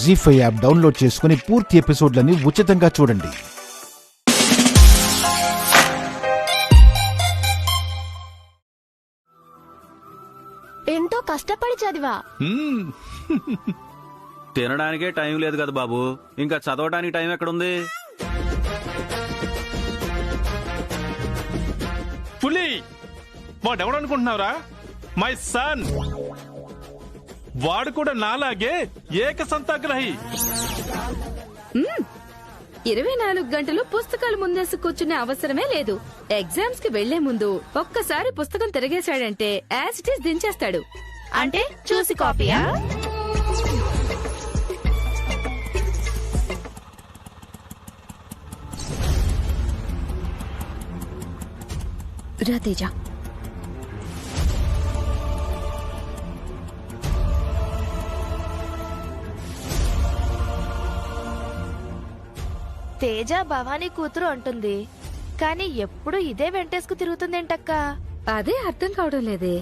జీ5 app download చేసుకుని పూర్తి ఎపిసోడ్లని ఉచితంగా చూడండి. ఎంతో కష్టపడి చదివా. తినడానికే టైం లేదు కదా బాబు, ఇంకా చదవడానికి టైం ఎక్కడుంది? పులి వాడెవడనుకుంటున్నావురా? My son. వాడు కూడా నాలాగే ఏకసంతాగ్రహి. 24 గంటలు పుస్తకాలు ముందేసి కూర్చునే అవసరమే లేదు. ఎగ్జామ్స్ కి వెళ్లే ముందు ఒక్కసారి పుస్తకం తిరిగేశాడంటే యాజ్ ఇట్ ఈస్ దించేస్తాడు. అంటే చూసి కాపీయా? రా తేజ. తేజ భవానీ కూతురు అంటుంది, కానీ ఎప్పుడు ఇదే వెంటేసుకు తిరుగుతుందేంటక్క? అదే అర్థం కావడం లేదే.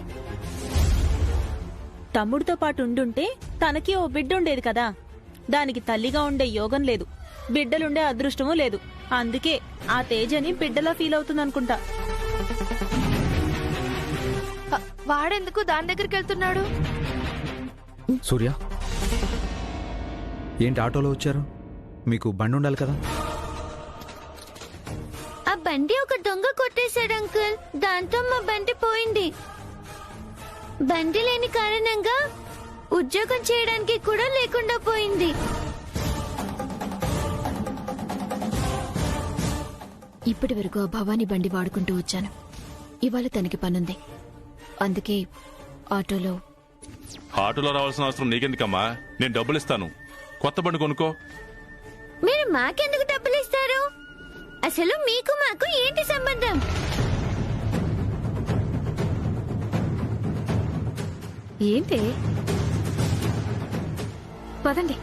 తమ్ముడితో పాటు ఉండుంటే తనకి ఓ బిడ్డ ఉండేది కదా. దానికి తల్లిగా ఉండే యోగం లేదు, బిడ్డలుండే అదృష్టమూ లేదు. అందుకే ఆ తేజని బిడ్డలా ఫీల్ అవుతుందనుకుంటా. వాడెందుకు దాని దగ్గరికి వెళ్తున్నాడు? సూర్య, ఏంటి ఆటోలో వచ్చారు? మీకు బండి ఉండాలి కదా. ఆ బండి ఒక దొంగ కొట్టేశాడు అంకుల్. దాంతో మా బండి పోయింది. బండి లేని కారణంగా ఉద్యోగం చేయడానికి కూడా లేకుండా పోయింది. ఇప్పటి వరకు ఆ భవానీ బండి వాడుకుంటూ వచ్చాను. ఇవాళ తనకి పనుంది, అందుకే ఆటోలో రావాల్సిన అవసరం నీకెందుకమ్మా? నేను డబ్బులు ఇస్తాను, కొత్త బండి కొనుక్కో. మీరు మాకెందుకు డబ్బులు ఇస్తారు? అసలు మీకు మాకు ఏంటి సంబంధం? ఏంటి? పదండి.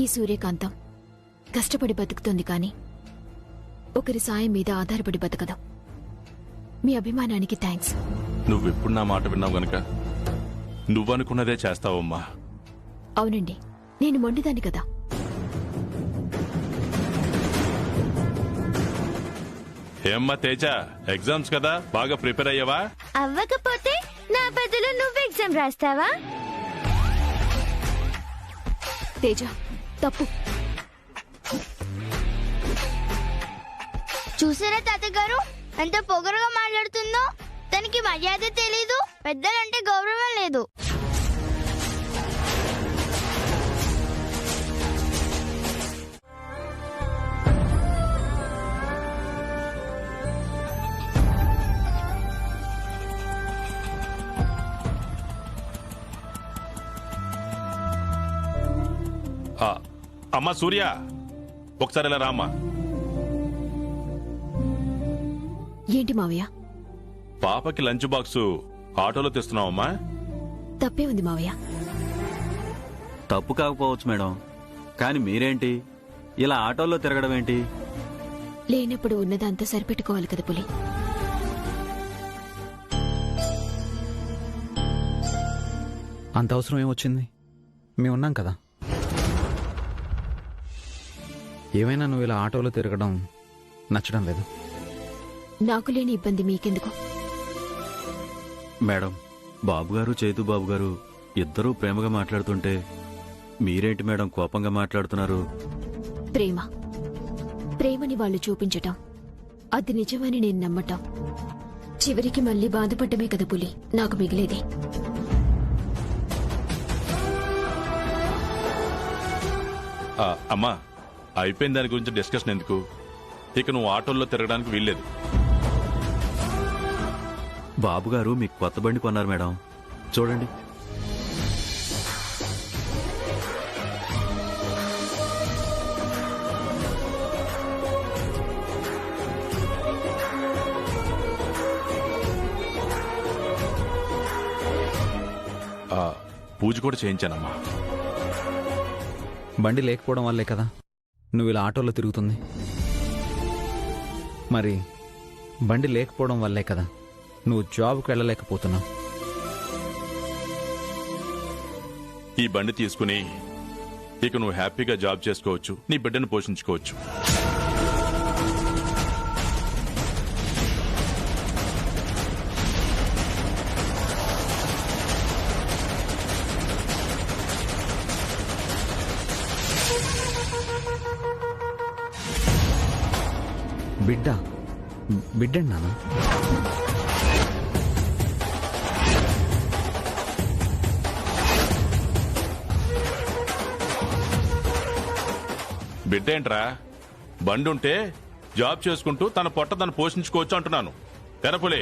ఈ సూర్యకాంతం కష్టపడి బతుకుతుంది, కానీ ఒకరి సాయం మీద ఆధారపడి బతకదు. మీ అభిమానానికి థ్యాంక్స్. నువ్వెప్పుడు నా మాట విన్నావు గనక నువ్వనుకున్నదే చేస్తావమ్మా. అవునండి, నేను మొండిదాన్ని కదా. ఏమ్మా తేజ, ఎగ్జామ్స్ కదా, బాగా ప్రిపేర్ అయ్యావా? అవ్వకపోతే నా బదులు నువ్వు ఎగ్జామ్ రాస్తావా? తేజ, తప్పు. చూసారా తాతగారు ఎంత పొగరుగా మాట్లాడుతుందో? తనకి మర్యాద తెలీదు, పెద్దలంటే గౌరవం లేదు. అమ్మా సూర్య, ఒకసారి ఇలా రామ్మా. ఏంటి మావయ్య? పాపకి లంచ్ బాక్స్ ఆటోలో తెస్తున్నావమ్మా? తప్పే ఉంది మావయ్య. తప్పు కాకపోవచ్చు మేడం, కానీ మీరేంటి ఇలా ఆటోలో తిరగడం ఏంటి? లేనప్పుడు ఉన్నదంతా సరిపెట్టుకోవాలి కదా పులి. అంత అవసరం ఏమొచ్చింది? మేమున్నాం కదా. ఏమైనా నువ్వు ఇలా ఆటోలో తిరగడం నచ్చడం లేదు. నాకు లేని ఇబ్బంది మీకెందుకు? మేడం, బాబుగారు చైతు బాబుగారు ఇద్దరూ ప్రేమగా మాట్లాడుతుంటే మీరేంటి మేడం కోపంగా మాట్లాడుతున్నారు? ప్రేమ ప్రేమని వాళ్ళు చూపించటం, అది నిజమని నేను నమ్మటం, చివరికి మళ్ళీ బాధపడ్డమే కదా పులి నాకు మిగిలేది. అమ్మా, అయిపోయిన దాని గురించి డిస్కషన్ ఎందుకు? ఇక నువ్వు ఆటోల్లో తిరగడానికి వీల్లేదు. బాబుగారు మీకు కొత్త బండి కొన్నారు మేడం, చూడండి. పూజ కూడా చేయించానమ్మా. బండి లేకపోవడం వల్లే కదా నువ్వు ఇలా ఆటోలో తిరుగుతుంది. మరి బండి లేకపోవడం వల్లే కదా నువ్వు జాబ్కి వెళ్ళలేకపోతున్నావు. ఈ బండి తీసుకుని ఇక నువ్వు హ్యాపీగా జాబ్ చేసుకోవచ్చు, నీ బిడ్డను పోషించుకోవచ్చు. బిడ్డండి నాన్న. బిడ్డ ఏంట్రా? బండి ఉంటే జాబ్ చేసుకుంటూ తన పొట్ట తను పోషించుకోవచ్చు అంటున్నాను. తెరపులే.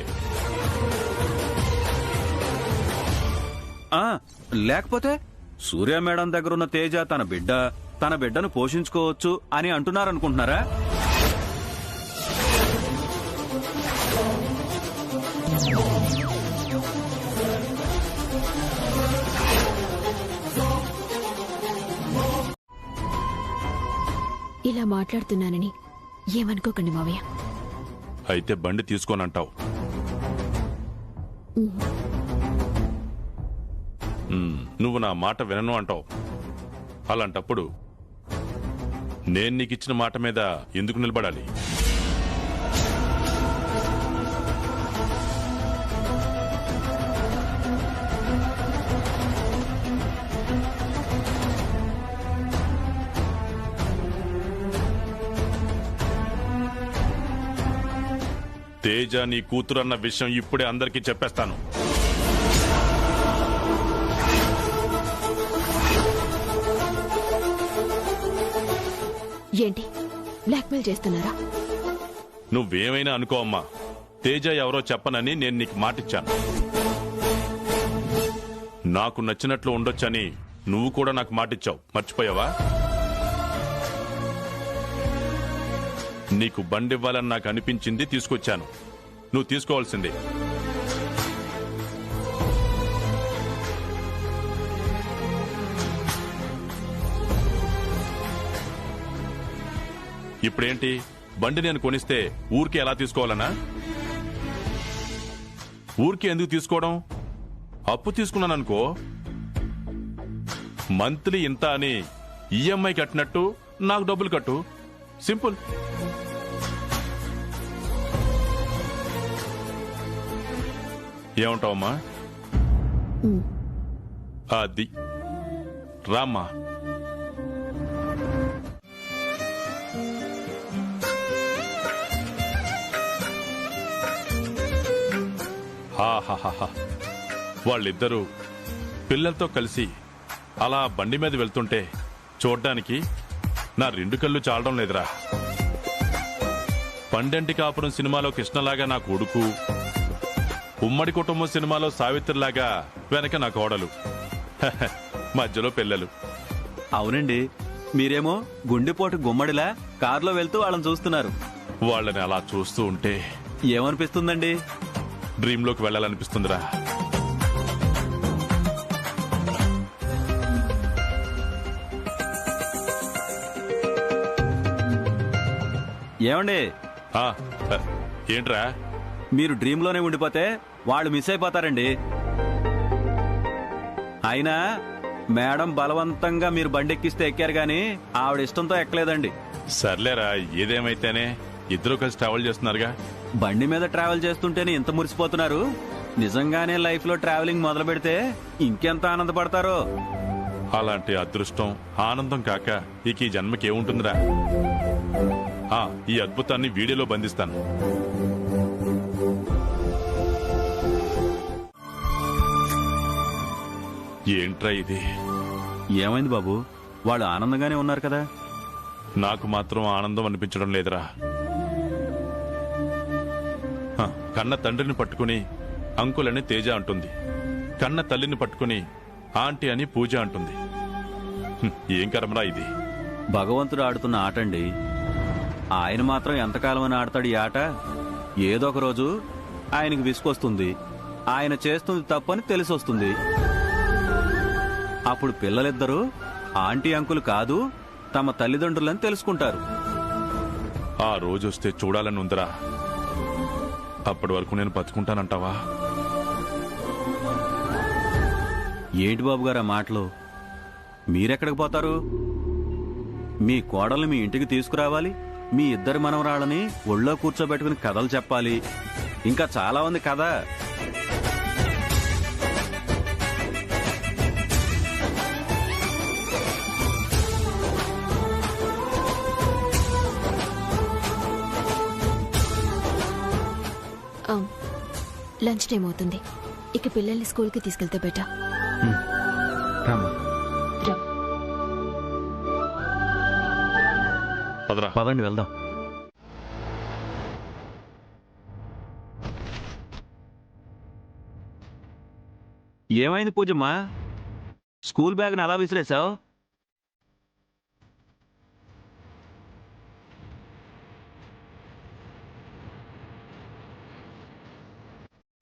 లేకపోతే సూర్య మేడం దగ్గరున్న తేజ తన బిడ్డను పోషించుకోవచ్చు అని అంటున్నారనుకుంటున్నారా? ఇలా మాట్లాడుతున్నానని ఏమనుకోకండి మావయ్య. అయితే బండి తీసుకోనంటావు. నువ్వు నా మాట వినను అంటావు. అలాంటప్పుడు నేను నీకిచ్చిన మాట మీద ఎందుకు నిలబడాలి? తేజ నీ కూతురన్న విషయం ఇప్పుడే అందరికీ చెప్పేస్తాను. ఏంటి బ్లాక్మెయిల్ చేస్తున్నారా? నువ్వేమైనా అనుకో అమ్మా, తేజ ఎవరో చెప్పనని నేను నీకు మాటిచ్చాను. నాకు నచ్చినట్లు ఉండొచ్చని నువ్వు కూడా నాకు మాటిచ్చావు, మర్చిపోయావా? నీకు బండి ఇవ్వాలని నాకు అనిపించింది, తీసుకొచ్చాను. నువ్వు తీసుకోవాల్సిందే. ఇప్పుడేంటి, బండి నేను కొనిస్తే ఊరికి ఎలా తీసుకోవాలనా? ఊరికి ఎందుకు తీసుకోవడం? అప్పు తీసుకున్నాననుకో, మంత్లీ ఇంత అని ఈఎంఐ కట్టినట్టు నాకు డబ్బులు కట్టు. సింపుల్. ఏమంటావమ్మా? అది రామ్మా. వాళ్ళిద్దరూ పిల్లలతో కలిసి అలా బండి మీద వెళ్తుంటే చూడ్డానికి నా రెండు కళ్ళు చాలడం లేదురా. పండంటి కాపురం సినిమాలో కృష్ణలాగా నా కొడుకు, ఉమ్మడి కుటుంబం సినిమాలో సావిత్రిలాగా వెనక నా కోడలు, మధ్యలో పిల్లలు. అవునండి, మీరేమో గుండెపోటు గుమ్మడిలా కారులో వెళ్తూ వాళ్ళని చూస్తున్నారు. వాళ్ళని అలా చూస్తూ ఉంటే ఏమనిపిస్తుందండి? డ్రీంలోకి వెళ్ళాలనిపిస్తుందిరా. ఏమండి? ఏంట్రా? మీరు డ్రీంలోనే ఉండిపోతే వాళ్ళు మిస్ అయిపోతారండి. అయినా మేడం బలవంతంగా మీరు బండెక్కిస్తే ఎక్కారు గాని ఆవిడ ఇష్టంతో ఎక్కలేదండి. సర్లేరా, ఏదేమైతేనే ఇద్దరు కలిసి ట్రావెల్ చేస్తున్నారుగా. బండి మీద ట్రావెల్ చేస్తుంటేనే ఇంత మురిసిపోతున్నారు. నిజంగానే లైఫ్ లో ట్రావెలింగ్ మొదలు పెడితే ఇంకెంత ఆనందపడతారో. అలాంటి అదృష్టం, ఆనందం కాక ఇక ఈ జన్మకి ఏముంటుందిరా? ఈ అద్భుతాన్ని వీడియోలో బంధిస్తాను. ఏంట్రా ఇది? ఏమైంది బాబు? వాళ్ళు ఆనందంగానే ఉన్నారు కదా. నాకు మాత్రం ఆనందం అనిపించడం లేదురా. కన్న తండ్రిని పట్టుకుని అంకుల్ అని తేజ అంటుంది, కన్న తల్లిని పట్టుకుని ఆంటీ అని పూజ అంటుంది. ఏం కర్మరా ఇది? భగవంతుడు ఆడుతున్న ఆటండి. ఆయన మాత్రం ఎంతకాలం అని ఆడతాడు ఈ ఆట? ఏదో ఒక రోజు ఆయనకి విసుకొస్తుంది, ఆయన చేస్తుంది తప్పని తెలిసొస్తుంది. అప్పుడు పిల్లలిద్దరూ ఆంటీ అంకుల్ కాదు, తమ తల్లిదండ్రులని తెలుసుకుంటారు. ఆ రోజు వస్తే చూడాలని ఉందిరా. అప్పటి వరకు నేను బతుకుంటానంటావా? ఏంటి బాబు గారు ఆ మాటలు? మీరెక్కడికి పోతారు? మీ కోడల్ని మీ ఇంటికి తీసుకురావాలి, మీ ఇద్దరి మనవరాళ్ళని ఒళ్ళో కూర్చోబెట్టుకుని కథలు చెప్పాలి, ఇంకా చాలా ఉంది కదా. లంచ్ టైం అవుతుంది. ఇక పిల్లల్ని స్కూల్కి తీసుకెళ్తే బెటర్. రామ్మా. పదరా. పదండి వెళ్దాం. ఏమైంది పూజమ్మా, స్కూల్ బ్యాగ్ని అలా విసిరేసావు?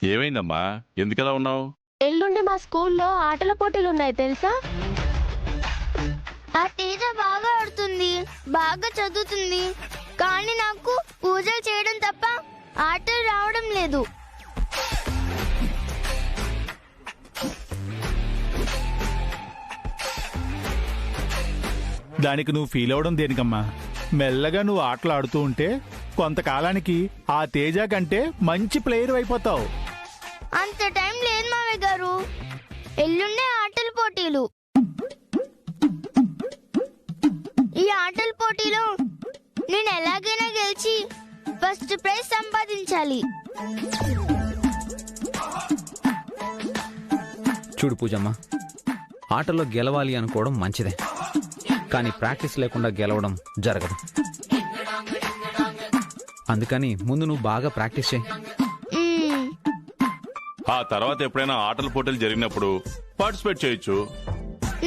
ఏమైందమ్మా, ఎందుకలా ఉన్నావు? ఎల్లుండి మా స్కూల్లో ఆటల పోటీలు ఉన్నాయి తెలుసా? ఆ తేజ బాగా ఆడుతుంది, బాగా చదువుతుంది, కానీ నాకు పూజలు చేయడం తప్ప ఆటలు రావడం లేదు. దానికి నువ్వు ఫీల్ అవడం దేనికమ్మా? మెల్లగా నువ్వు ఆటలు ఆడుతూ ఉంటే కొంతకాలానికి ఆ తేజ కంటే మంచి ప్లేయర్ అయిపోతావు. అంత టైం లేదు మావయ్య గారు, ఎల్లుండే ఆటల పోటీలు. ఈ ఆటల పోటీలో నేను ఎలాగైనా గెలిచి ఫస్ట్ ప్రైజ్ సంపాదించాలి. చూడు పూజమ్మ, ఆటలో గెలవాలి అనుకోవడం మంచిదే, కానీ ప్రాక్టీస్ లేకుండా గెలవడం జరగదు. అందుకని ముందు నువ్వు బాగా ప్రాక్టీస్ చేయి. ఆ తర్వాత ఎప్పుడైనా ఆటల పోటీలు జరిగినప్పుడు పార్టిసిపేట్ చేయొచ్చు.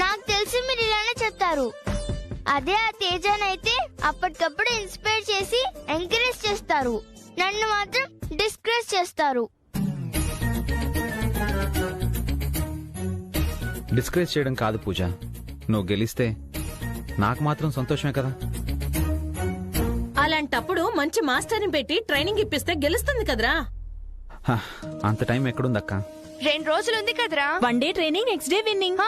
నాకు తెలిసి మీరు ఇలానే చెప్తారు. అదే ఆ తేజానైతే అప్పటికప్పుడు ఇన్స్పైర్ చేసి ఎంకరేజ్ చేస్తారు, నన్ను మాత్రం డిస్కరేజ్ చేస్తారు. డిస్కరేజ్ చేయడం కాదు పూజ, నువ్వు గెలిస్తే నాకు మాత్రం సంతోషమే కదా. అలాంటప్పుడు మంచి మాస్టర్ని పెట్టి ట్రైనింగ్ ఇప్పిస్తే గెలుస్తుంది కదరా. హ, అంత టైం ఎక్కడుందక్క? 2 రోజులుంది కదరా. 1 day training, next day winnowing.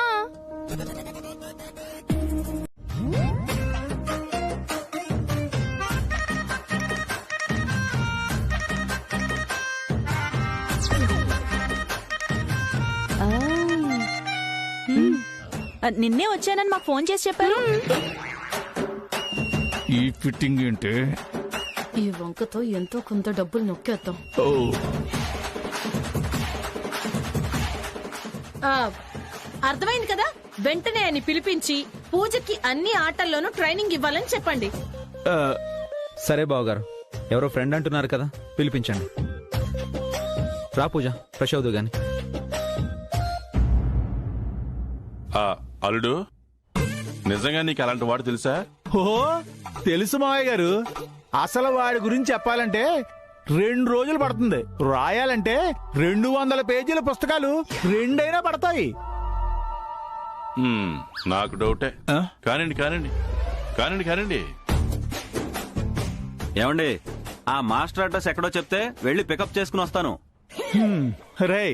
నిన్నే వచ్చానని మాకు ఫోన్ చేసి చెప్పారు. ఈ ఫిట్టింగ్ ఏంటి? ఈ వంకతో ఎంతో కొంత డబ్బులు నొక్కేద్దాం. అర్థమైంది కదా, వెంటనే అని పిలిపించి పూజకి అన్ని ఆటల్లోనూ ట్రైనింగ్ ఇవ్వాలని చెప్పండి. సరే బావగారు, ఎవరో ఫ్రెండ్ అంటున్నారు కదా, పిలిపించండి. రా పూజ, ఫ్రెష్ అవుదు గాని. అల్లుడు, నిజంగా నీకు అలాంటి వాడు తెలుసా? ఓ తెలుసు మావయ్య గారు. అసలు వాడి గురించి చెప్పాలంటే 2 రోజులు పడుతుంది. రాయాలంటే 200 పేజీల పుస్తకాలు 2 అయినా పడతాయి. నాకు డౌటే. కానండి కానండి కానండి కానండి. ఏమండి, ఆ మాస్టర్ అడ్రస్ ఎక్కడో చెప్తే వెళ్ళి పికప్ చేసుకుని వస్తాను. రే,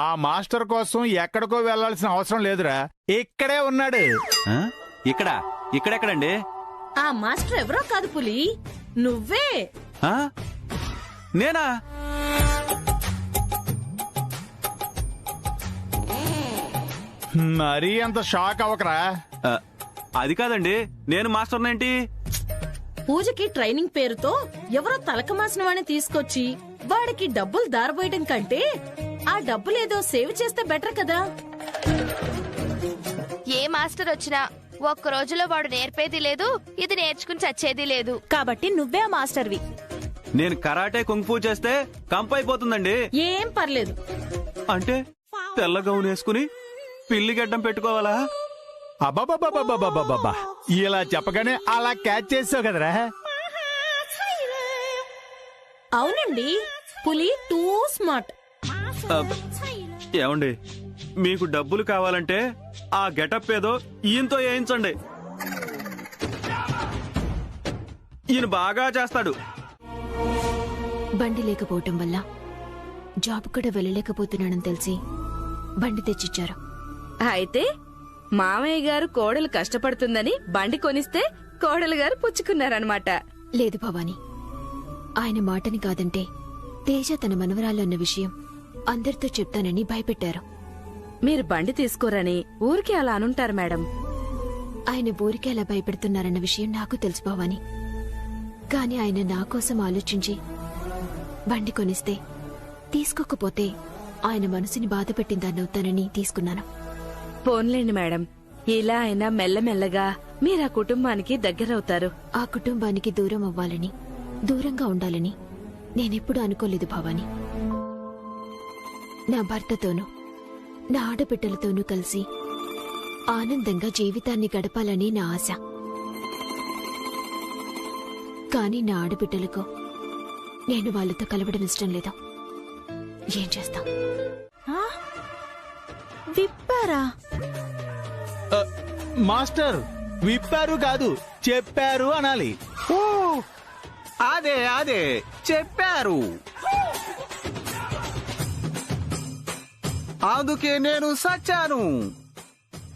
ఆ మాస్టర్ కోసం ఎక్కడికో వెళ్లాల్సిన అవసరం లేదురా, ఇక్కడే ఉన్నాడు. ఆ? ఇక్కడెక్కడండి? ఆ మాస్టర్ ఎవరో కాదు పులి, నువ్వే. ఆ? నేనా? మరీ అంత షాక్ అవ్వకరా. అది కాదండి, నేను మాస్టర్నేంటి? పూజకి ట్రైనింగ్ పేరుతో ఎవరో తలక మాసిన వాడిని తీసుకొచ్చి వాడికి డబ్బులు దారబోయడం కంటే ఆ డబ్బులేదో సేవ్ చేస్తే బెటర్ కదా. ఏ మాస్టర్ వచ్చినా ఒక్క రోజులో వాడు నేర్పేది లేదు, ఇది నేర్చుకుని చచ్చేది లేదు. కాబట్టి నువ్వే ఆ మాస్టర్వి. నేను కరాటే కుంగ్ఫూ చేస్తే కంపైపోతుందండి. ఏం పర్లేదు. అంటే తెల్ల గౌన్ వేసుకుని పిల్లి గడ్డం పెట్టుకోవాలా? అబ్బాబాబాబాబాబాబా, ఇలా చెప్పగానే అలా క్యాచ్ చేసావు కదరా. అవునండి, పులి టూ స్మార్ట్. ఏమండి, మీకు డబ్బులు కావాలంటే ఆ గెటప్ ఏదో ఈయనతో వేయించండి, ఈయన బాగా చేస్తాడు. బండి లేకపోవటం వల్ల జాబ్ కూడా వెళ్ళలేకపోతున్నానని తెలిసి బండి తెచ్చిచ్చారు. అయితే మామయ్య గారు కోడలు కష్టపడుతుందని బండి కొనిస్తే కోడలు గారు పుచ్చుకున్నారనమాట. లేదు భవాని, ఆయన మాటని కాదంటే తేజ తన మనవరాలు అన్న విషయం అందరితో చెప్తానని భయపెట్టారు. మీరు బండి తీసుకోరని ఊరికే అలా అనుంటారు మేడం. ఆయన ఊరికే అలా భయపెడుతున్నారన్న విషయం నాకు తెలుసు భవాని. కాని ఆయన నా కోసం ఆలోచించి బండి కొనిస్తే, తీసుకోకపోతే ఆయన మనసుని బాధ పెట్టిందన్నవుతానని తీసుకున్నాను. పోన్లేండి మేడం, ఇలా అయినా మెల్లమెల్లగా మీరా కుటుంబానికి దగ్గరవుతారు. ఆ కుటుంబానికి దూరం అవ్వాలని, దూరంగా ఉండాలని నేనెప్పుడూ అనుకోలేదు భవాని. నా భర్తతోనూ నా ఆడబిడ్డలతోనూ కలిసి ఆనందంగా జీవితాన్ని గడపాలని నా ఆశ. కాని నా ఆడబిడ్డలకు నేను వాళ్ళతో కలవడం ఇష్టం లేదు. ఏం చేస్తాం? విప్పారా? మాస్టర్, విప్పారు కాదు, చెప్పారు అనాలి. ఓ అదే అదే చెప్పారు. అందుకే నేను సచ్చాను.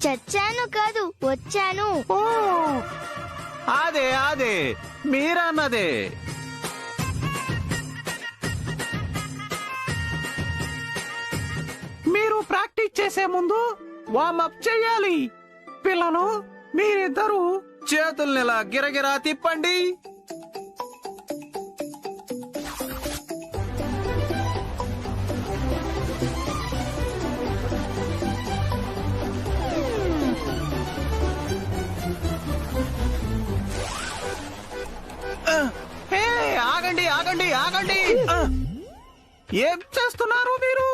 చచ్చాను కాదు, వచ్చాను. ఓ అదే అదే మీరన్నదే. మీరు ప్రాక్టీస్ చేసే ముందు వార్మప్ చెయ్యాలి. పిల్లలు, మీరిద్దరూ చేతుల్నిలా గిరగిరా తిప్పండి. ఆగండి ఆగండి ఆగండి. ఏం చేస్తున్నారు మీరు?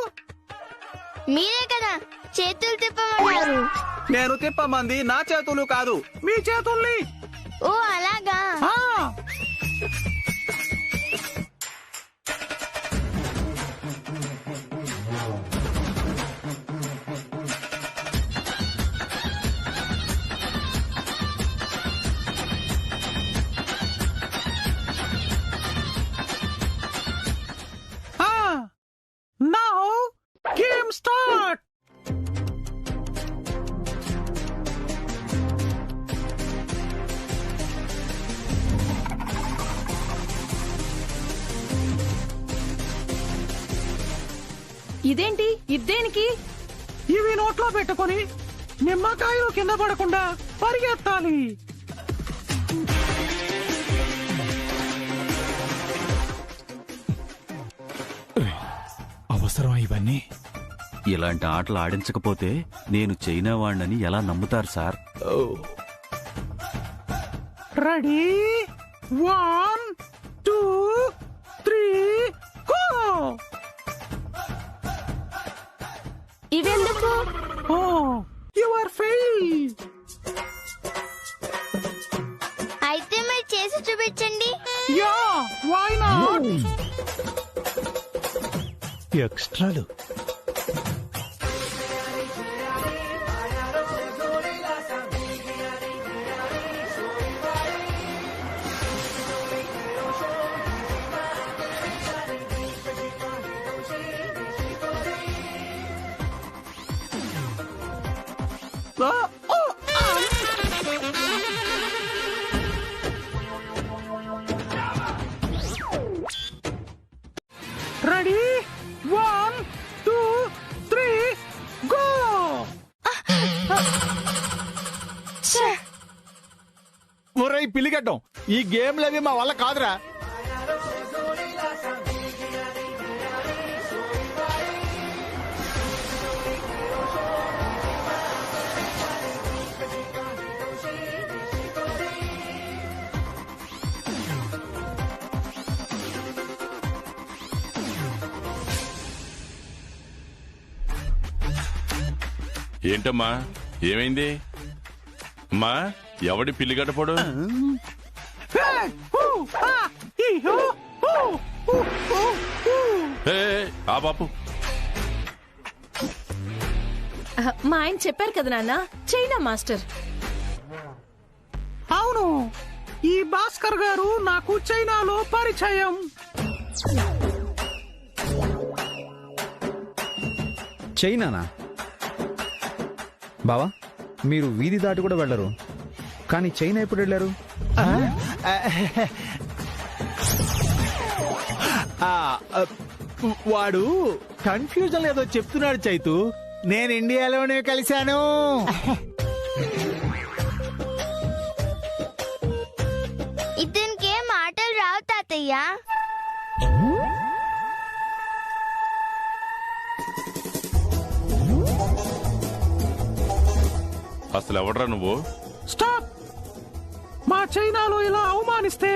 మీరే కదా చేతులు తిప్పమన్నారు. నేను తిప్పమంది నా చేతులు కాదు, మీ చేతుల్ని. ఓ అలాగా? Now, game start. ఇదేంటి? ఇదేనికి? ఇవి నోట్లో పెట్టుకొని నిమ్మకాయలు కింద పడకుండా పరిగెత్తాలి. అవసరం ఇవన్నీ? ఇలాంటి ఆటలు ఆడించకపోతే నేను చైనా వాణ్ణని ఎలా నమ్ముతారు సార్? Ready, 1 2 3 go. ఇవెందుకు? Oh you are fail. అయితే మీరు చేసి చూపించండి. Ya, why not? ఎక్స్ట్రాలు. Ready, 1 2 3 go. ఒరేయ్ పిలిగడ్డం, ఈ గేమ్లవి మా వల్ల కాదురా. ఏంటమ్మా, ఏమైంది? అమ్మా, ఎవడి పిల్లిగడ్డపోడు? ఆ బాపు, మా ఆయన చెప్పారు కదా నాన్న, చైనా మాస్టర్. అవును, ఈ భాస్కర్ గారు నాకు చైనాలో పరిచయం. చైనానా? బావా, మీరు వీధి దాటి కూడా వెళ్ళరు, కానీ చైనా ఎప్పుడు వెళ్ళారు? వాడు కన్ఫ్యూజన్ ఏదో చెప్తున్నాడు చైతు. నేను ఇండియాలోనే కలిశాను. ఇతనికి మాటలు రావు తాతయ్య. అసలు ఎవడ్రా నువ్వు? స్టాప్! మా చైనాలో ఇలా అవమానిస్తే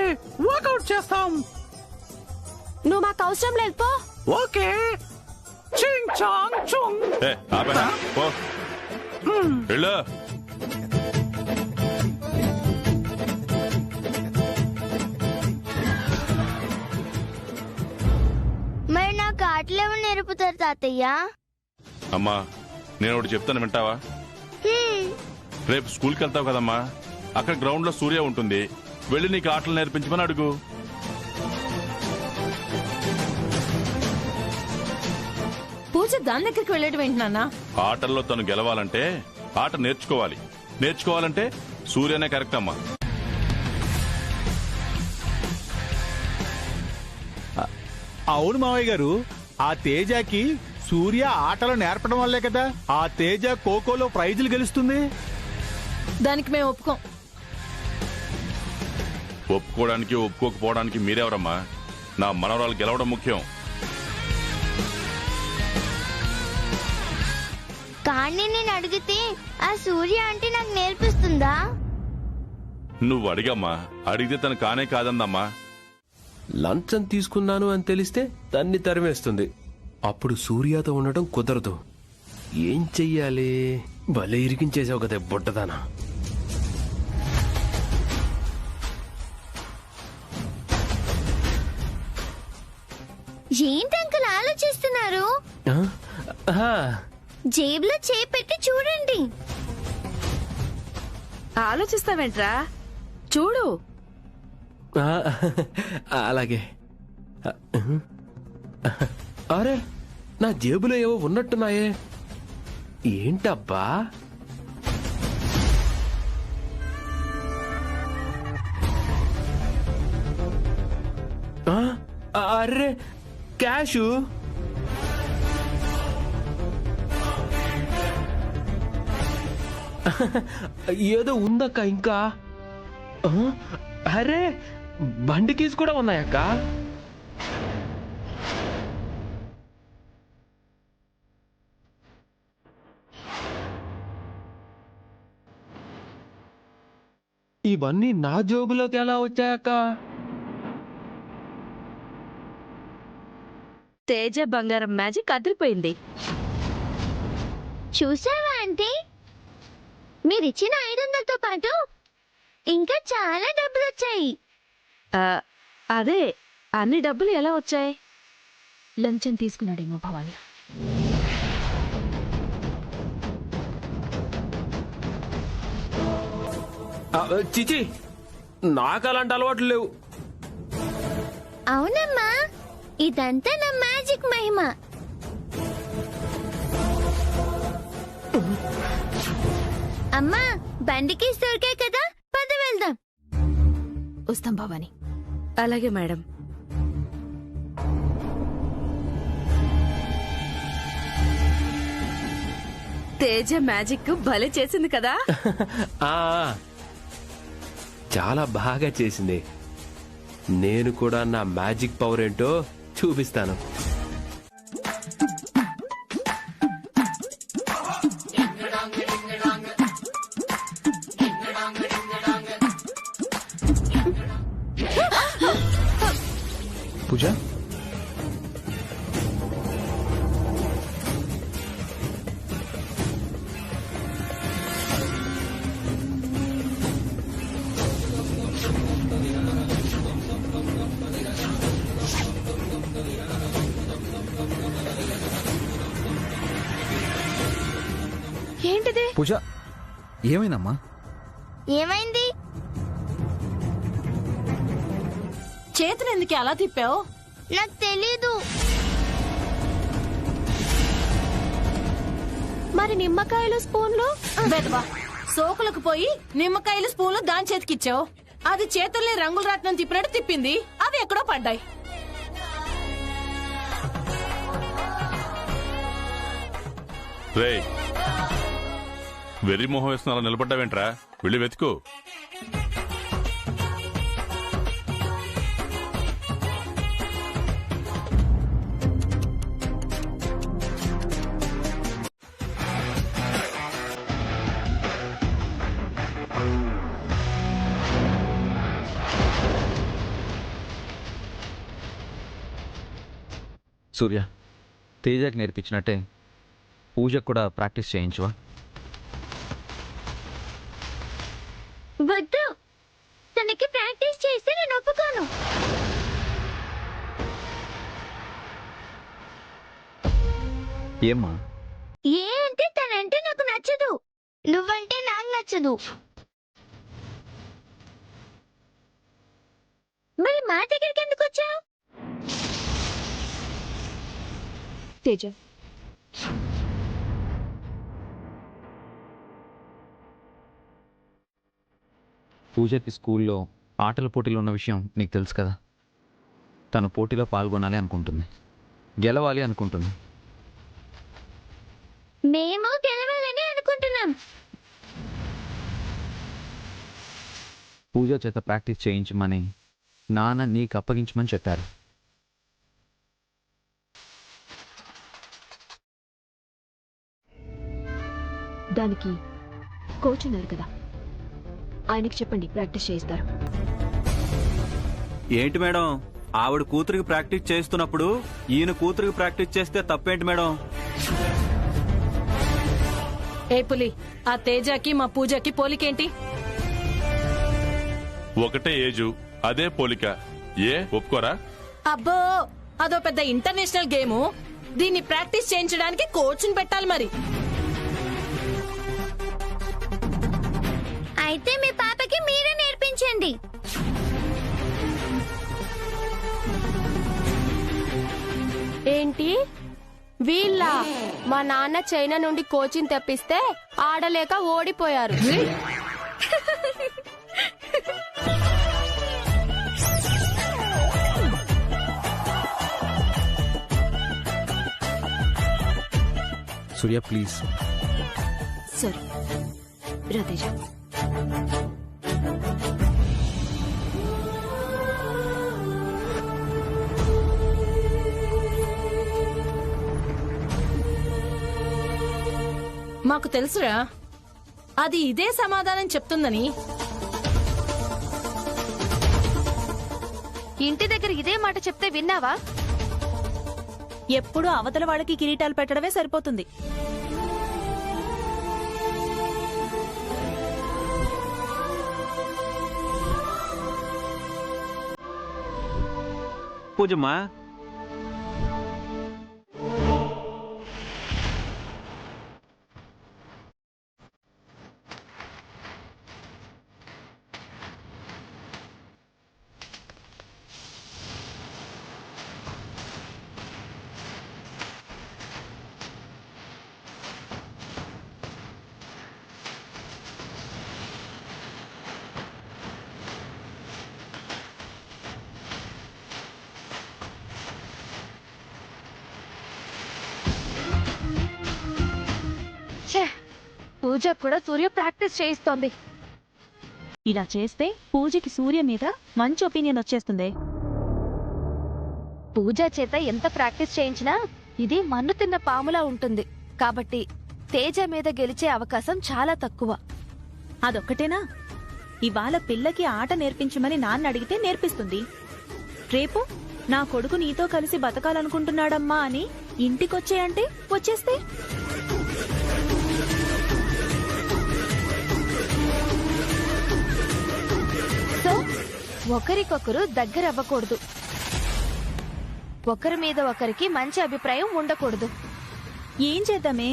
వాకౌట్ చేస్తాం. నువ్వు మాకు అవసరం లేదు పో. ఓకే. చింగ్ చాంగ్ చుంగ్. ఆపేనా? పో. వెళ్ళు. మరి నాకు ఆటలు ఎవరు నేర్పుతారు తాతయ్య? అమ్మా, నేను ఒకటి చెప్తాను, వింటావా? రేపు స్కూల్కి వెళ్తావు కదమ్మా, అక్కడ గ్రౌండ్ లో సూర్య ఉంటుంది. వెళ్ళి నీకు ఆటలు నేర్పించమని అడుగు. పూజ దాని దగ్గరికి వెళ్ళడం ఏంటి నాన్న? ఆటల్లో తను గెలవాలంటే ఆట నేర్చుకోవాలి. నేర్చుకోవాలంటే సూర్యనే కరెక్ట్ అమ్మా. అవును మావయ్య గారు, ఆ తేజకి సూర్య ఆటలు నేర్పడం వల్లే కదా ఆ తేజ ఖోఖోలో ప్రైజులు గెలుస్తుంది. దానికి మేము ఒప్పుకోం. ఒప్పుకోవడానికి ఒప్పుకోకపోవడానికి మీరెవరమ్మా? నా మనవరాలు గెలవడం ముఖ్యం. కానీ నేను అడిగితే ఆ సూర్య అంటే నాకు నేర్పిస్తుందా? నువ్వు అడిగమ్మా, అడిగితే తను కానే కాదందమ్మా. లంచం తీసుకున్నాను అని తెలిస్తే తన్ని తరిమేస్తుంది. అప్పుడు సూర్యతో ఉండటం కుదరదు. ఏం చెయ్యాలి? భలే ఇరికించేసావు కదా బుట్టదానా. ఏంటి అంకుల్ ఆలోచిస్తున్నారు? జేబులో చేపెట్టి చూడండి. ఆలోచిస్తావేంట్రా? చూడు. అలాగే. అరే, నా జేబులో ఏవో ఉన్నట్టున్నాయే. ఏంటబ్బా? Array, cash. ఏదో ఉందక్క ఇంకా. అరే, బండి కీస్ కూడా ఉన్నాయక్క. ఇవన్నీ నా జోబులోకి ఎలా వచ్చాయక్క? తేజ బంగారం మ్యాజిక్ అదిరిపోయింది. చూసావా ఆంటీ, మీరిచ్చిన 500తో పాటు ఇంకా చాలా డబ్బులు వచ్చాయి. అదే, అన్ని డబ్బులు ఎలా వచ్చాయి? లంచం తీసుకున్నాడేమో భవాని. చిచి, నాకు అలాంటి అలవాట్లు లేవు. అవునమ్మా, ఇదంతా నా మ్యాజిక్ మహిమ. అమ్మా, బండికి దొరికాయి కదా, పద వెళ్దాం. వస్తాం భవాని. అలాగే మేడం. తేజ మ్యాజిక్ భలే చేసింది కదా. చాలా బాగా చేసింది. నేను కూడా నా మ్యాజిక్ పవర్ ఏంటో చూపిస్తాను. పూజ, ఏంటిది? పూజ, ఏమైందమ్మా? ఏమైంది? చేతులు ఎందుకు అలా తిప్పావు? నాకు తెలీదు. మరి నిమ్మకాయలు స్పూన్లు? వెధవా, సోకులకు పోయి నిమ్మకాయలు స్పూన్లు దాని చేతికిచ్చావు. అది చేతుల్ని రంగుల రాట్నం తిప్పినట్టు తిప్పింది. అవి ఎక్కడో పడ్డాయి. రే వెర్రి మొహం వేస్తున్నా అలా నిలబడ్డావేంట్రా? వెళ్ళి వెతుకు. సూర్య, తేజకి నేర్పించినట్టే పూజకు కూడా ప్రాక్టీస్ చేయించువా? వద్దు, తనకి ప్రాక్టీస్ చేస్తే నేను ఒప్పుకోను. ఏమ్మా? ఏ అంటే తనంటే నాకు నచ్చదు. నువ్వంటే నాకు నచ్చదు. మరి మా దగ్గరికి ఎందుకు వచ్చావు? తేజ, పూజకి స్కూల్లో ఆటల పోటీలు ఉన్న విషయం నీకు తెలుసు కదా. తను పోటీలో పాల్గొనాలి అనుకుంటుంది, గెలవాలి అనుకుంటుంది. మేము గెలవాలని అనుకుంటున్నాం. పూజ చేత ప్రాక్టీస్ చేయించమని నాన్న నీకు అప్పగించమని చెప్పారు. దానికి కోచ్ ఉన్నారు కదా, ఆయనకి చెప్పండి, ప్రాక్టీస్ చేయిస్తారు. ఏంటి మేడం, ఆవిడ కూతురికి ప్రాక్టీస్ చేస్తున్నప్పుడు ఈయన కూతురికి ప్రాక్టీస్ చేస్తే తప్పేంటి మేడం? ఏ పులి, ఆ తేజకి మా పూజకి పోలికేంటి? ఒకటే ఏజు, అదే పోలిక. ఏ ఒప్పుకోరా? అబ్బో, అదో పెద్ద ఇంటర్నేషనల్ గేము. దీన్ని ప్రాక్టీస్ చేయించడానికి కోచ్ని పెట్టాలి మరి. అయితే మీ పాపకి మీరే నేర్పించండి. ఏంటి వీళ్ళ? మా నాన్న చైనా నుండి కోచింగ్ తెప్పిస్తే ఆడలేక ఓడిపోయారు. సూర్య ప్లీజ్. సరే రా తేజ. మాకు తెలుసురా, అది ఇదే సమాధానం చెప్తుందని. ఇంటి దగ్గర ఇదే మాట చెప్తే విన్నావా? ఎప్పుడూ అవతల వాళ్ళకి కిరీటాలు పెట్టడమే సరిపోతుంది. పూజమ్మా, పూజ కూడా సూర్య ప్రాక్టీస్ చేయిస్తోంది. ఇలా చేస్తే పూజకి సూర్య మీద మంచి ఒపీనియన్ వచ్చేస్తుంది. పూజ చేత ఎంత ప్రాక్టీస్ చేయించినా ఇది మన్ను తిన్న పాములా ఉంటుంది. కాబట్టి తేజ మీద గెలిచే అవకాశం చాలా తక్కువ. అదొక్కటేనా? ఇవాళ పిల్లకి ఆట నేర్పించమని నాన్న అడిగితే నేర్పిస్తుంది. రేపు నా కొడుకు నీతో కలిసి బతకాలనుకుంటున్నాడమ్మా అని ఇంటికొచ్చేయంటే వచ్చేస్తే? సో ఒకరికొకరు దగ్గర అవ్వకూడదు, ఒకరి మీద ఒకరికి మంచి అభిప్రాయం ఉండకూడదు. ఏం చేద్దామే?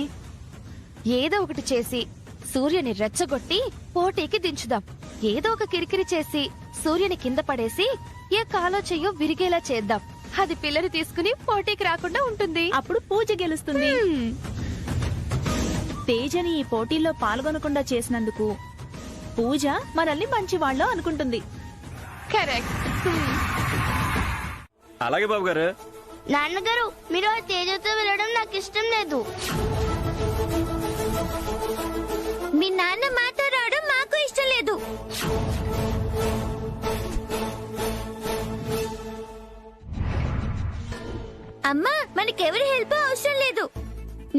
ఏదో ఒకటి చేసి సూర్యుని రెచ్చగొట్టి పోటీకి దించుదాం. ఏదో ఒక కిరికిరి చేసి సూర్యుని కింద పడేసి ఏ కాలో చెయ్యో విరిగేలా చేద్దాం. అది పిల్లని తీసుకుని పోటీకి రాకుండా ఉంటుంది. అప్పుడు పూజ గెలుస్తుంది. తేజని ఈ పోటీల్లో పాల్గొనకుండా చేసినందుకు పూజ మనల్ని మంచివాళ్ళు అనుకుంటుంది. కరెక్ట్. అలాగే బాబు గారు. నాన్నగారు, మీరు ఆ తేజతో వెళ్ళడం నాకు ఇష్టం లేదు. మీ నాన్న మాతో రావడం మాకు ఇష్టం లేదు. అమ్మా, మనకెవరి హెల్ప్ అవసరం లేదు.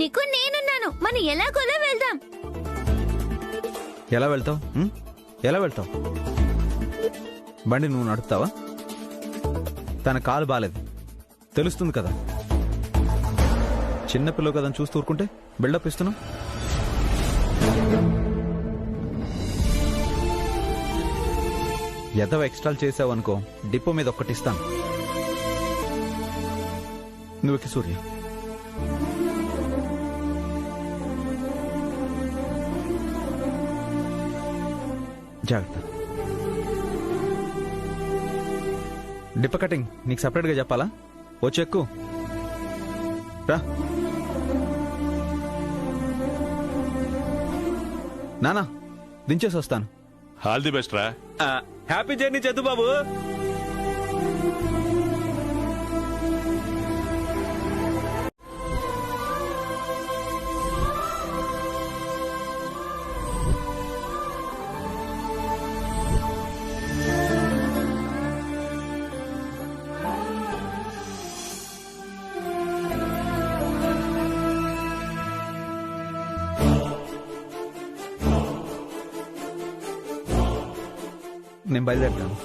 నీకు నేనున్నాను. మనం ఎలాగోలా వెళ్దాం. ఎలా వెళ్తావు? ఎలా వెళ్తావు? బండి నువ్వు నడుపుతావా? తన కాలు బాలేదు, తెలుస్తుంది కదా. చిన్నపిల్లలు కదా చూస్తూ ఊరుకుంటే బిల్డప్ ఇస్తున్నావు. ఎదవ ఎక్స్ట్రాలు చేసావు అనుకో, డిపో మీద ఒక్కటిస్తాను. నువ్వుకి సూర్య. జాగ్రత్త. డిప్ప కటింగ్ నీకు సపరేట్గా చెప్పాలా? వచ్చి ఎక్కు రా. నానా దించేసి వస్తాను. ఆల్ ది బెస్ట్ రా. హ్యాపీ జర్నీ చదు బాబు. నేను బయలుదేరుతాను.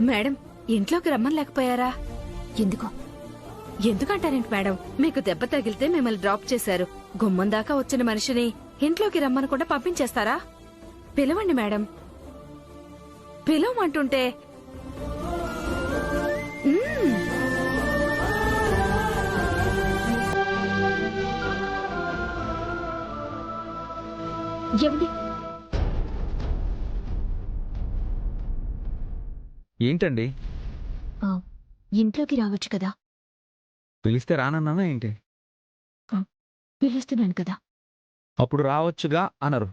మేడం, ఇంట్లోకి రమ్మనలేకపోయారా? ఎందుకు? ఎందుకంటారేంటి మేడం? మీకు దెబ్బ తగిలితే మిమ్మల్ని డ్రాప్ చేశారు. గుమ్మం దాకా వచ్చిన మనిషిని ఇంట్లోకి రమ్మనకుండా పంపించేస్తారా? పిలవండి మేడం, పిలవమంటుంటే. ఎవరి? ఏంటండి? ఇంట్లోకి రావచ్చు కదా. పిలిస్తే రానన్నానా ఏంటి? పిలుస్తున్నాను కదా. అప్పుడు రావచ్చుగా అనరు,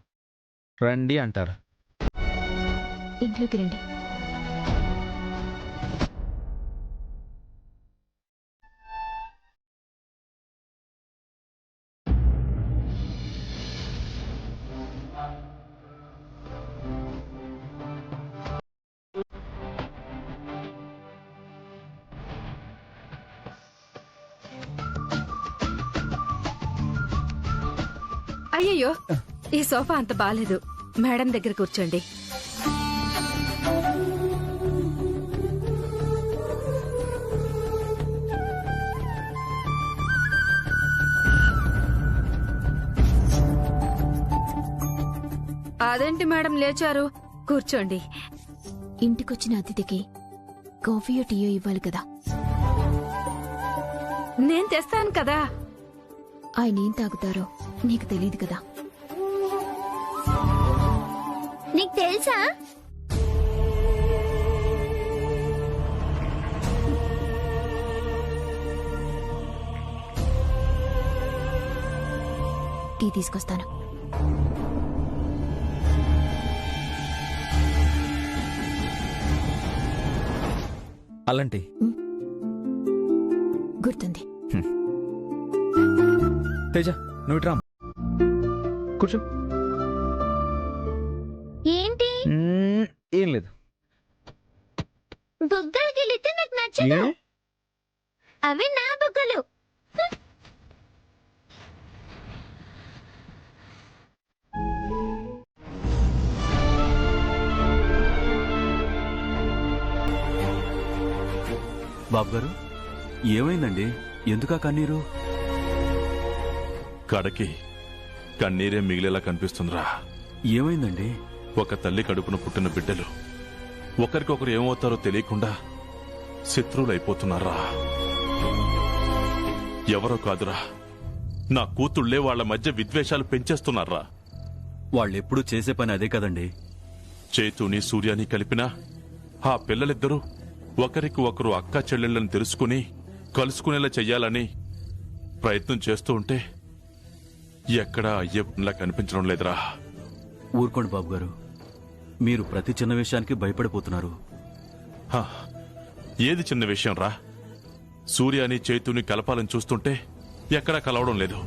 రండి అంటారు. ఇంట్లోకి రండి. అయ్యయ్యో, ఈ సోఫా అంత బాలేదు. మేడం దగ్గర కూర్చోండి. అదేంటి మేడం లేచారు? కూర్చోండి. ఇంటికొచ్చిన అతిథికి కాఫీయో టీయో ఇవ్వాలి కదా. నేను తెస్తాను కదా. ఆయన ఏం తాగుతారో నీకు తెలియదు కదా. నీకు తెలుసా? టీ తీసుకొస్తాను. అలాంటి గుర్తుంది. తేజ నువ్వు ఇట్రా, కూర్చో. ఏంటి? ఏం లేదు. బుగ్గలు గిలితే నాకు నచ్చదు. అవి నా బుగ్గలు. బాబు గారు, ఏమైందండి? ఎందుకా కన్నీరు? కడకి కన్నీరే మిగిలేలా కనిపిస్తుందిరా. ఏమైందండి? ఒక తల్లి కడుపున పుట్టిన బిడ్డలు ఒకరికొకరు ఏమవుతారో తెలియకుండా శత్రువులైపోతున్నారా. ఎవరో కాదురా, నా కూతుళ్లే వాళ్ల మధ్య విద్వేషాలు పెంచేస్తున్నారా. వాళ్ళెప్పుడు చేసే పని అదే కదండి. చేతుని సూర్యాని కలిపినా ఆ పిల్లలిద్దరూ ఒకరికి ఒకరు అక్క చెల్లెళ్ళని తెలుసుకుని కలుసుకునేలా చెయ్యాలని ప్రయత్నం చేస్తూ ఉంటే ఎక్కడా అయ్యే పనిలా కనిపించడం లేదురా. ఊరుకోండి బాబు గారు, మీరు ప్రతి చిన్న విషయానికి భయపడిపోతున్నారు. హా, ఏది చిన్న విషయం రా? సూర్యాని చైతుని కలపాలని చూస్తుంటే ఎక్కడా కలవడం లేదు.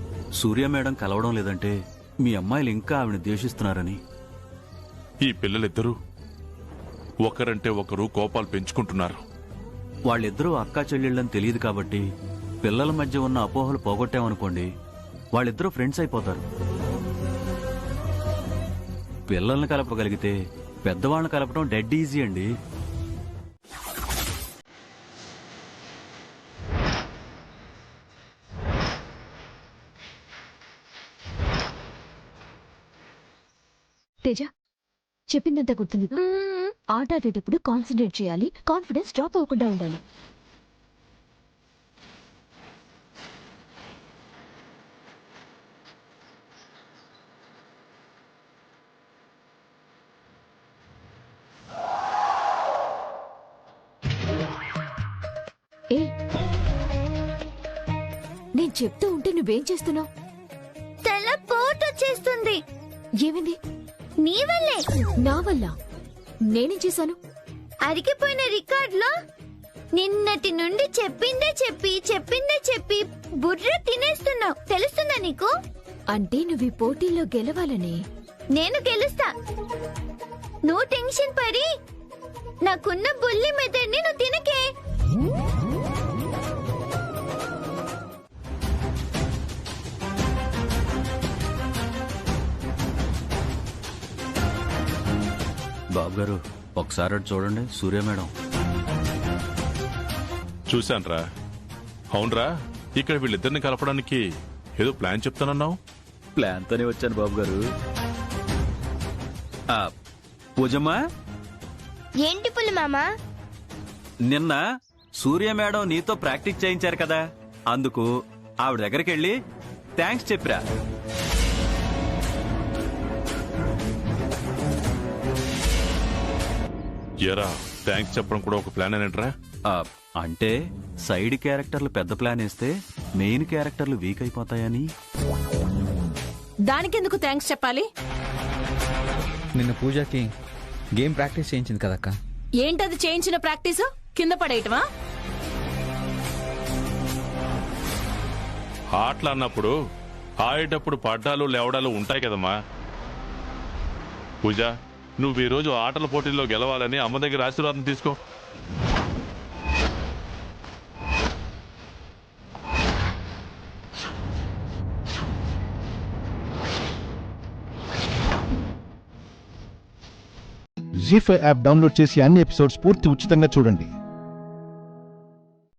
సూర్య మేడం కలవడం లేదంటే మీ అమ్మాయిలు ఇంకా ఆవిడ ద్వేషిస్తున్నారని. ఈ పిల్లలిద్దరూ ఒకరంటే ఒకరు కోపాలు పెంచుకుంటున్నారు. వాళ్ళిద్దరూ అక్కా చెల్లెళ్ళని తెలియదు కాబట్టి పిల్లల మధ్య ఉన్న అపోహలు పోగొట్టామనుకోండి, వాళ్ళిద్దరూ ఫ్రెండ్స్ అయిపోతారు. పిల్లల్ని కలపగలిగితే పెద్దవాళ్ళని కలపడం డెడ్ ఈజీ అండి. తేజ చెప్పిందంతా గుర్తుంది. ఆట ఆడేటప్పుడు కాన్సన్ట్రేట్ చేయాలి, కాన్ఫిడెన్స్ డ్రాప్ అవ్వకుండా ఉండాలి. నేను చెప్తూ ఉంటే నువ్వేం చేస్తున్నావు? తల పోటు చేస్తుంది. ఏమైంది? నీ వల్లే. నా వల్ల? నేనేం చేశాను? అరిగిపోయిన రికార్డులో నిన్నటి నుండి చెప్పిందే చెప్పి బుర్ర తినేస్తున్నావు. తెలుస్తుందా నీకు? అంటే నువ్వు ఈ పోటీలో గెలవాలని. నేను గెలుస్తా. నువ్వు టెన్షన్ పడి నాకున్న బుల్లి మెథడ్ని నువ్వు తినకే. బాబు గారు ఒకసారి అటు చూడండి, సూర్య మేడం. చూశాన్రా. అవునరా, ఇక్కడ వీళ్ళిద్దరిని కలపడానికి ఏదో ప్లాన్ చెప్తానన్నావు. ప్లాన్ తోనే వచ్చాను బాబు గారు. పూజమ్మా, ఏంటి పుల్లి మామా? నిన్న సూర్య మేడం నీతో ప్రాక్టీస్ చేయించారు కదా, అందుకు ఆవిడ దగ్గరికి వెళ్ళి థ్యాంక్స్ చెప్పిరా. ఎరా, థ్యాంక్స్ చెప్పడం కూడా ఒక ప్లాన్ అనేట్రా? అంటే సైడ్ క్యారెక్టర్లు పెద్ద ప్లాన్ వేస్తే మెయిన్ క్యారెక్టర్లు వీక్ అయిపోతాయని. దానికెందుకు థ్యాంక్స్ చెప్పాలి? నిన్న పూజకి గేమ్ ప్రాక్టీస్ చేయించింది కదక్క. ఏంటది చేయించిన ప్రాక్టీసు? కింద పడేయటమా? ఆటలు అన్నప్పుడు ఆడేటప్పుడు పడ్డాలు లేవడాలు ఉంటాయి కదమ్మా. పూజ, నువ్వు ఈరోజు ఆటల పోటీల్లో గెలవాలని అమ్మ దగ్గర ఆశీర్వాదం తీసుకో. జీ5 యాప్ డౌన్లోడ్ చేసి అన్ని ఎపిసోడ్స్ పూర్తి ఉచితంగా చూడండి.